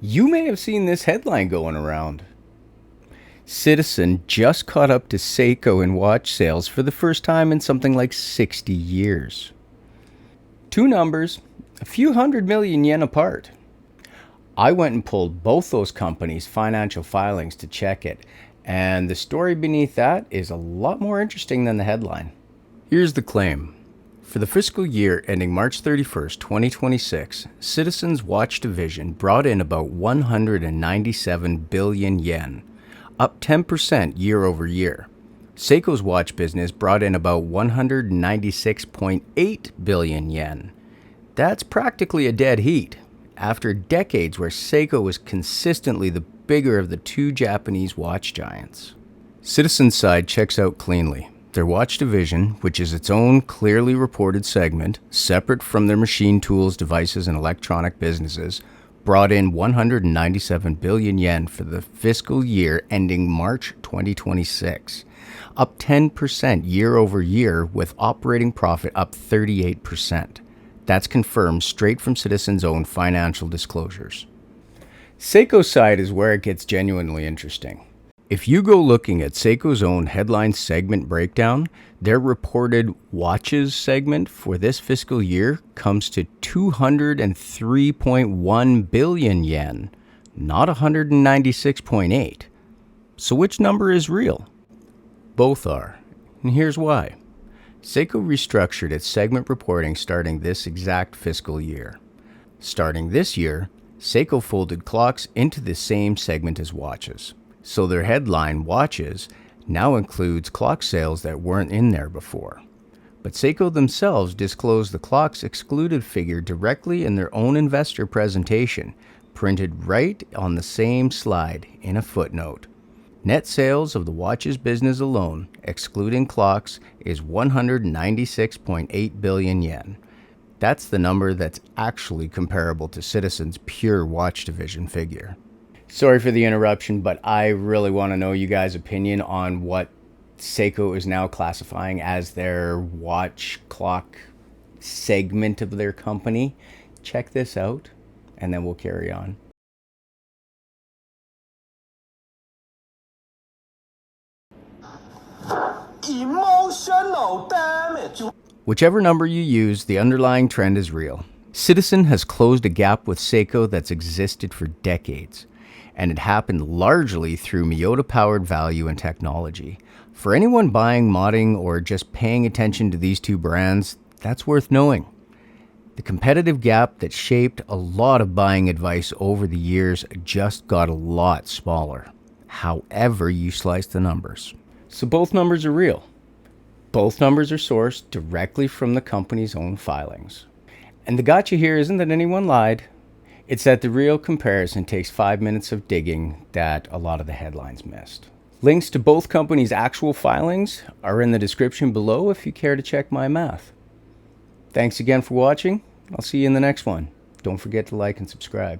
You may have seen this headline going around. Citizen just caught up to Seiko in watch sales for the first time in something like 60 years. Two numbers, a few hundred million yen apart. I went and pulled both those companies' financial filings to check it, and the story beneath that is a lot more interesting than the headline. Here's the claim. For the fiscal year ending March 31st, 2026, Citizen's watch division brought in about 197 billion yen, up 10% year over year. Seiko's watch business brought in about 196.8 billion yen. That's practically a dead heat, after decades where Seiko was consistently the bigger of the two Japanese watch giants. Citizen's side checks out cleanly. Their watch division, which is its own clearly reported segment, separate from their machine tools, devices, and electronic businesses, brought in 197 billion yen for the fiscal year ending March 2026, up 10% year over year, with operating profit up 38%. That's confirmed straight from Citizen's own financial disclosures. Seiko's side is where it gets genuinely interesting. If you go looking at Seiko's own headline segment breakdown, their reported watches segment for this fiscal year comes to 203.1 billion yen, not 196.8. So which number is real? Both are, and here's why. Seiko restructured its segment reporting starting this exact fiscal year. Starting this year, Seiko folded clocks into the same segment as watches. So their headline, watches, now includes clock sales that weren't in there before. But Seiko themselves disclosed the clock's excluded figure directly in their own investor presentation, printed right on the same slide in a footnote. Net sales of the watches business alone, excluding clocks, is 196.8 billion yen. That's the number that's actually comparable to Citizen's pure watch division figure. Sorry for the interruption, but I really want to know you guys' opinion on what Seiko is now classifying as their watch clock segment of their company. Check this out, and then we'll carry on. Emotional damage. Whichever number you use, the underlying trend is real. Citizen has closed a gap with Seiko that's existed for decades, and it happened largely through Miyota-powered value and technology. For anyone buying, modding, or just paying attention to these two brands, that's worth knowing. The competitive gap that shaped a lot of buying advice over the years just got a lot smaller, however you slice the numbers. So both numbers are real. Both numbers are sourced directly from the company's own filings. And the gotcha here isn't that anyone lied. It's that the real comparison takes 5 minutes of digging that a lot of the headlines missed. Links to both companies' actual filings are in the description below if you care to check my math. Thanks again for watching. I'll see you in the next one. Don't forget to like and subscribe.